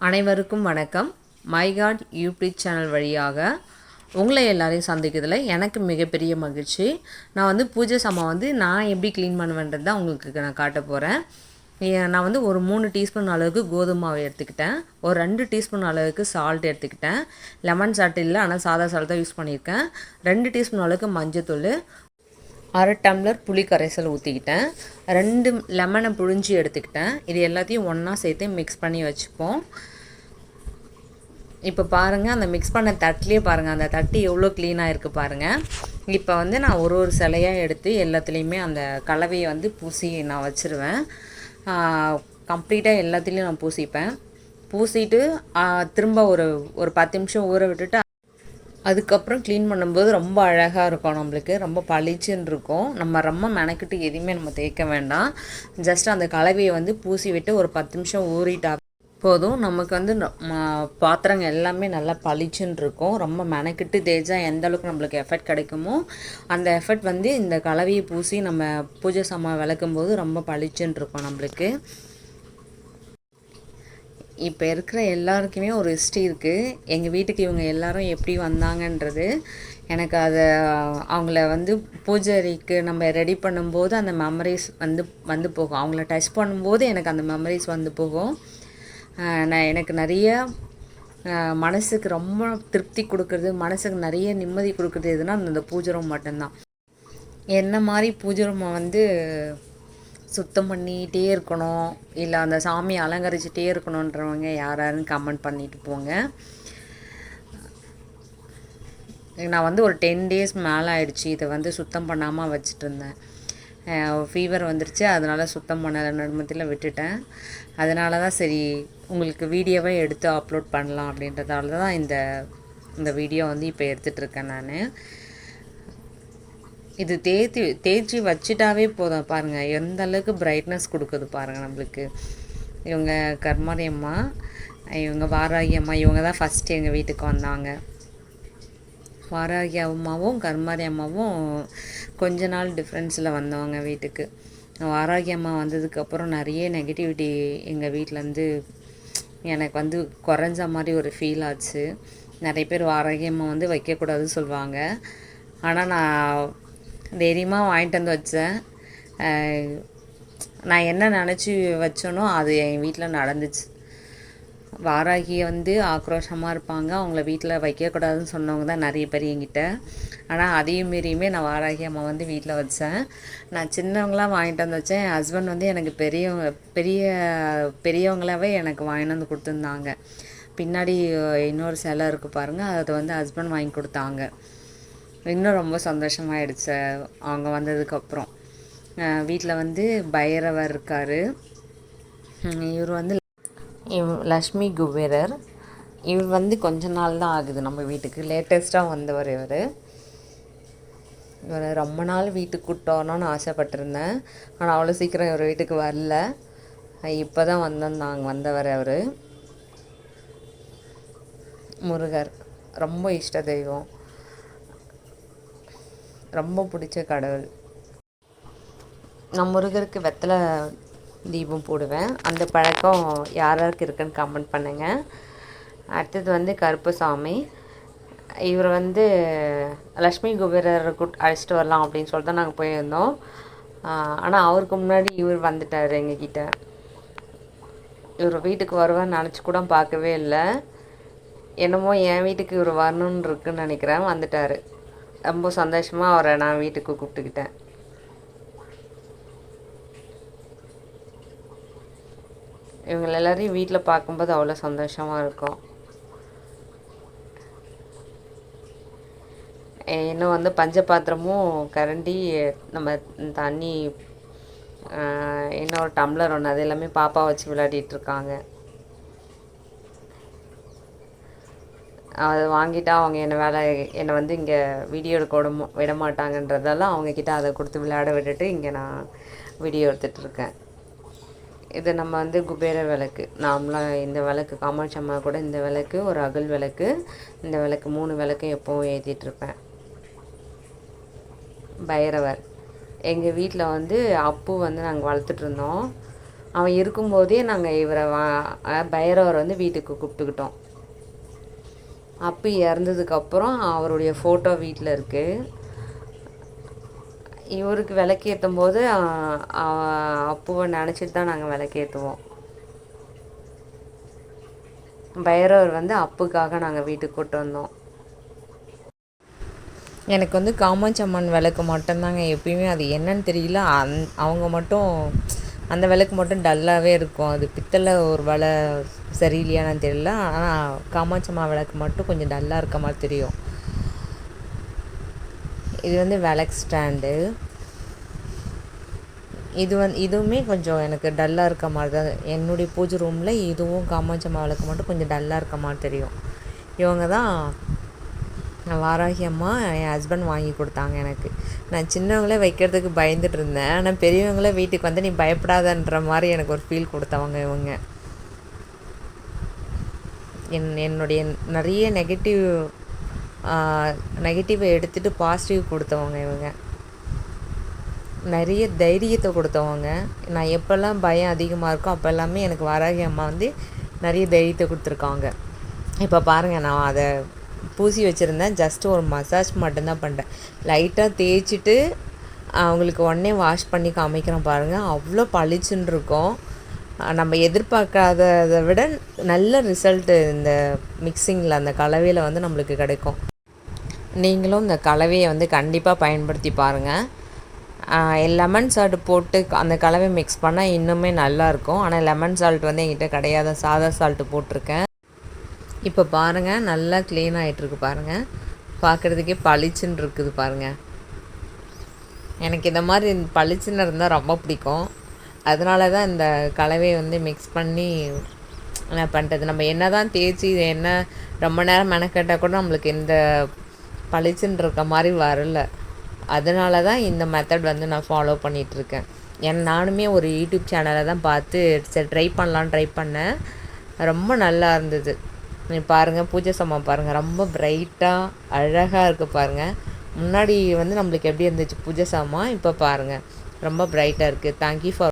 அனைவருக்கும் வணக்கம். My God YouTube channel வழியாக உங்களை எல்லாரையும் சந்திக்கிறதுல எனக்கு மிகப்பெரிய மகிழ்ச்சி. நான் வந்து பூஜை சாமான் வந்து நான் எப்படி க்ளீன் பண்ணுவேன்றது தான் உங்களுக்கு நான் காட்ட போகிறேன். நான் வந்து ஒரு 3 டீஸ்பூன் அளவுக்கு கோதுமை மாவு எடுத்துக்கிட்டேன். ஒரு 2 டீஸ்பூன் அளவுக்கு சால்ட் எடுத்துக்கிட்டேன். லெமன் சால்ட் இல்லை, ஆனால் சாதா சால்ட் தான் யூஸ் பண்ணியிருக்கேன். 2 டீஸ்பூன் அளவுக்கு மஞ்சத்தூள், அரை டம்ளர் புளி கரைசல் ஊற்றிக்கிட்டேன். 2 லெமனை புழிஞ்சி எடுத்துக்கிட்டேன். இது எல்லாத்தையும் ஒன்றா சேர்த்து மிக்ஸ் பண்ணி வச்சுப்போம். இப்போ பாருங்கள், அந்த மிக்ஸ் பண்ண தட்டிலே பாருங்கள், அந்த தட்டு எவ்வளோ க்ளீனாக இருக்குது பாருங்கள். இப்போ வந்து நான் ஒரு சிலையாக எடுத்து எல்லாத்துலேயுமே அந்த கலவையை வந்து பூசி நான் வச்சுருவேன். கம்ப்ளீட்டாக எல்லாத்துலேயும் நான் பூசிப்பேன். பூசிட்டு திரும்ப ஒரு 10 நிமிஷம் ஊற விட்டுட்டு அதுக்கப்புறம் க்ளீன் பண்ணும்போது ரொம்ப அழகாக இருக்கும். நம்மளுக்கு ரொம்ப பளிச்சுன்னு இருக்கும். நம்ம ரொம்ப மெனக்கிட்டு எதுவுமே நம்ம தேய்க்க வேண்டாம். ஜஸ்ட் அந்த கலவையை வந்து பூசி விட்டு ஒரு 10 நிமிஷம் ஊறிட்டா போதும். நமக்கு வந்து பாத்திரங்கள் எல்லாமே நல்லா பளிச்சுன்னு இருக்கும். ரொம்ப மெனக்கிட்டு தேய்ச்சா எந்த அளவுக்கு நம்மளுக்கு எஃபெக்ட் கிடைக்குமோ அந்த எஃபெக்ட் வந்து இந்த கலவையை பூசி நம்ம பூஜை சாமான் விளக்கும் போது ரொம்ப பளிச்சுன்னு இருக்கும் நம்மளுக்கு. இப்போ இருக்கிற எல்லாருக்குமே ஒரு ஹிஸ்ட்ரி இருக்குது. எங்கள் வீட்டுக்கு இவங்க எல்லாரும் எப்படி வந்தாங்கன்றது எனக்கு அதை அவங்கள வந்து பூஜைக்கு நம்ம ரெடி பண்ணும்போது அந்த மெமரிஸ் வந்து போகும். அவங்கள டச் பண்ணும்போது எனக்கு அந்த மெமரிஸ் வந்து போகும். எனக்கு நிறைய மனசுக்கு ரொம்ப திருப்தி கொடுக்குறது, மனசுக்கு நிறைய நிம்மதி கொடுக்குறது எதுனா அந்த பூஜை ரூம் மட்டும்தான். என்ன மாதிரி பூஜை ரூமை வந்து சுத்தம் பண்ணிகிட்டே இருக்கணும், இல்லை அந்த சாமியை அலங்கரிச்சிட்டே இருக்கணுன்றவங்க யாராருன்னு கமெண்ட் பண்ணிட்டு போங்க. நான் வந்து ஒரு 10 டேஸ் மேலே ஆயிடுச்சு இதை வந்து சுத்தம் பண்ணாமல் வச்சுட்டு இருந்தேன். ஃபீவர் வந்துருச்சு, அதனால் சுத்தம் பண்ண நடுமத்தில் விட்டுட்டேன். அதனால தான் சரி உங்களுக்கு வீடியோவை எடுத்து அப்லோட் பண்ணலாம் அப்படின்றதால தான் இந்த வீடியோ வந்து இப்போ எடுத்துகிட்ருக்கேன் நான். இது தேய்ச்சி வச்சுட்டாவே போதும். பாருங்கள் எந்த அளவுக்கு பிரைட்னஸ் கொடுக்குது பாருங்கள் நம்மளுக்கு. இவங்க கர்மாரி அம்மா, இவங்க வாராகி அம்மா, இவங்க தான் ஃபஸ்ட்டு எங்கள் வீட்டுக்கு வந்தாங்க. வாராகி அம்மாவும் கர்மாரி அம்மாவும் கொஞ்ச நாள் டிஃப்ரென்ஸில் வந்தவங்க வீட்டுக்கு. வாராகி அம்மா வந்ததுக்கப்புறம் நிறைய நெகட்டிவிட்டி எங்கள் வீட்டிலேருந்து எனக்கு வந்து குறைஞ்ச மாதிரி ஒரு ஃபீல் ஆச்சு. நிறைய பேர் வாராகி அம்மா வந்து வைக்கக்கூடாதுன்னு சொல்லுவாங்க. ஆனால் நான் தைரியமாக வாங்கிட்டு வந்து வச்சேன். நான் என்ன நினச்சி வச்சேனோ அது என் வீட்டில் நடந்துச்சு. வாராகியை வந்து ஆக்ரோஷமாக இருப்பாங்க, அவங்கள வீட்டில் வைக்கக்கூடாதுன்னு சொன்னவங்க தான் நிறைய பேர் என்கிட்ட. ஆனால் அதையும் மீறியுமே நான் வாராகி அம்மா வந்து வீட்டில் வச்சேன். நான் சின்னவங்களாம் வாங்கிட்டு வந்து வச்சேன். என் ஹஸ்பண்ட் வந்து எனக்கு பெரியவங்களாவே எனக்கு வாங்கிட்டு வந்து கொடுத்துருந்தாங்க. பின்னாடி இன்னொரு சிலை இருக்குது பாருங்கள், அதை வந்து ஹஸ்பண்ட் வாங்கி கொடுத்தாங்க. இன்னும் ரொம்ப சந்தோஷமாயிடுச்சு அவங்க வந்ததுக்கப்புறம். வீட்டில் வந்து பைரவர் இருக்கார். இவர் வந்து லக்ஷ்மி குபேரர். இவர் வந்து கொஞ்ச நாள் தான் ஆகுது நம்ம வீட்டுக்கு, லேட்டஸ்ட்டாக வந்தவர் இவர் ரொம்ப நாள் வீட்டுக்கு கூப்பிட்டு வரணும்னு ஆசைப்பட்டிருந்தேன். ஆனால் அவ்வளோ சீக்கிரம் இவர் வீட்டுக்கு வரல, இப்போ தான் வந்தவர். அவர் முருகர் ரொம்ப இஷ்ட தெய்வம், ரொம்ப பிடிச்ச கடவுள். நான் முருகருக்கு வெத்தலை தீபம் போடுவேன். அந்த பழக்கம் யாராருக்கு இருக்குன்னு கமெண்ட் பண்ணுங்கள். அடுத்தது வந்து கருப்புசாமி. இவர் வந்து லக்ஷ்மி குபேரர் அழைச்சிட்டு வரலாம் அப்படின்னு சொல்லிட்டு தான் நாங்கள் போயிருந்தோம். ஆனால் அவருக்கு முன்னாடி இவர் வந்துட்டார் எங்ககிட்ட. இவர் வீட்டுக்கு வருவான்னு நினச்சி கூட பார்க்கவே இல்லை. என்னமோ என் வீட்டுக்கு இவர் வரணுன்னு இருக்குன்னு நினைக்கிறேன். வந்துட்டார். ரொம்ப சந்தோஷமாக அவரை நான் வீட்டுக்கு கூப்பிட்டுக்கிட்டேன். இவங்க எல்லாரையும் வீட்டில் பார்க்கும்போது அவ்வளோ சந்தோஷமாக இருக்கும். இன்னும் வந்து பஞ்சபாத்திரமும் கரண்டி, நம்ம தண்ணி, இன்னொரு டம்ளர் ஒன்று, அது எல்லாமே பாப்பா வச்சு விளையாடிட்டுருக்காங்க. அதை வாங்கிட்டா அவங்க என்னை வந்து இங்கே வீடியோ எடுக்க விட மாட்டாங்கன்றதால அவங்கக்கிட்ட அதை கொடுத்து விளையாட விட்டுட்டு இங்கே நான் வீடியோ எடுத்துகிட்ருக்கேன். இது நம்ம வந்து குபேர விளக்கு. நார்மலாக இந்த விளக்கு காமாட்சி அம்மா கூட இந்த விளக்கு, ஒரு அகல் விளக்கு, இந்த விளக்கு 3 விளக்கு எப்போவும் ஏற்றிட்டுருப்பேன். பைரவர். எங்கள் வீட்டில் வந்து அப்பு வந்து நாங்கள் வளர்த்துட்ருந்தோம். அவன் இருக்கும்போதே நாங்கள் இவரை பைரவரை வந்து வீட்டுக்கு கூப்பிட்டுக்கிட்டோம். அப்பு இறந்ததுக்கப்புறம் அவருடைய ஃபோட்டோ வீட்டில் இருக்குது. இவருக்கு விளக்கேற்றும் போது அப்புவை நினச்சிட்டு தான் நாங்கள் விளக்கேற்றுவோம். பைரவர் வந்து அப்புக்காக நாங்கள் வீட்டுக்கு கூப்பிட்டு வந்தோம். எனக்கு வந்து காமாட்சி அம்மன் விளக்கு மட்டும்தாங்க எப்பயுமே, அது என்னன்னு தெரியல, அவங்க மட்டும் அந்த விளக்கு மட்டும் டல்லாகவே இருக்கும். அது பித்தளை ஒரு வேலை சரியில்லையானு தெரியல, ஆனால் காமாட்சி அம்மா விளக்கு மட்டும் கொஞ்சம் டல்லாக இருக்க மாதிரி தெரியும். இது வந்து விளக்கு ஸ்டாண்டு. இதுவுமே கொஞ்சம் எனக்கு டல்லாக இருக்க மாதிரி தான். என்னுடைய பூஜை ரூமில் இதுவும் காமாட்சி அம்மா விளக்கு மட்டும் கொஞ்சம் டல்லாக இருக்க மாதிரி தெரியும். இவங்க தான் வாராகி அம்மா என் ஹஸ்பண்ட் வாங்கி கொடுத்தாங்க எனக்கு. நான் சின்னவங்களே வைக்கிறதுக்கு பயந்துட்டு இருந்தேன், ஆனால் பெரியவங்களே வீட்டுக்கு வந்து நீ பயப்படாதன்ற மாதிரி எனக்கு ஒரு ஃபீல் கொடுத்தவங்க இவங்க. என்னுடைய நிறைய நெகட்டிவை எடுத்துகிட்டு பாசிட்டிவ் கொடுத்தவங்க இவங்க. நிறைய தைரியத்தை கொடுத்தவங்க. நான் எப்போல்லாம் பயம் அதிகமாக இருக்கோ அப்போ எல்லாமே எனக்கு வாராகி அம்மா வந்து நிறைய தைரியத்தை கொடுத்துருக்காங்க. இப்போ பாருங்கள், நான் அதை பூசி வச்சுருந்தேன். ஜஸ்ட்டு ஒரு மசாஜ் மட்டும்தான் பண்ணுறேன். லைட்டாக தேய்ச்சிட்டு அவங்களுக்கு உடனே வாஷ் பண்ணி காமிக்கிறேன் பாருங்கள். அவ்வளோ பளிச்சுன்னு இருக்கும். நம்ம எதிர்பார்க்காததை விட நல்ல ரிசல்ட்டு இந்த மிக்சிங்கில், அந்த கலவையில் வந்து நம்மளுக்கு கிடைக்கும். நீங்களும் இந்த கலவையை வந்து கண்டிப்பாக பயன்படுத்தி பாருங்கள். லெமன் சால்ட் போட்டு அந்த கலவை மிக்ஸ் பண்ணால் இன்னுமே நல்லாயிருக்கும். ஆனால் லெமன் சால்ட் வந்து என்கிட்ட கிடையாது, சாதா சால்ட்டு போட்டிருக்கேன். இப்போ பாருங்கள், நல்லா க்ளீன் ஆகிட்டுருக்கு பாருங்கள். பார்க்குறதுக்கே பளிச்சுன்னு இருக்குது பாருங்கள். எனக்கு இந்த மாதிரி பளிச்சுன்னு இருந்தால் ரொம்ப பிடிக்கும். அதனால தான் இந்த கலவையை வந்து மிக்ஸ் பண்ணி நான் பண்ணுறது. நம்ம என்ன தான் தேய்ச்சி என்ன ரொம்ப நேரம் மெனக்கட்டால் கூட நம்மளுக்கு இந்த பளிச்சுன்னு இருக்க மாதிரி வரல. அதனால தான் இந்த மெத்தட் வந்து நான் ஃபாலோ பண்ணிகிட்ருக்கேன். நானுமே ஒரு யூடியூப் சேனலை தான் பார்த்து சரி ட்ரை பண்ணேன். ரொம்ப நல்லா இருந்தது. பாருங்கள், பூஜை சாமான் பாருங்கள், ரொம்ப பிரைட்டாக அழகாக இருக்குது பாருங்கள். முன்னாடி வந்து நம்மளுக்கு எப்படி இருந்துச்சு பூஜை சாமான், இப்போ பாருங்கள் ரொம்ப பிரைட்டாக இருக்குது. Thank you for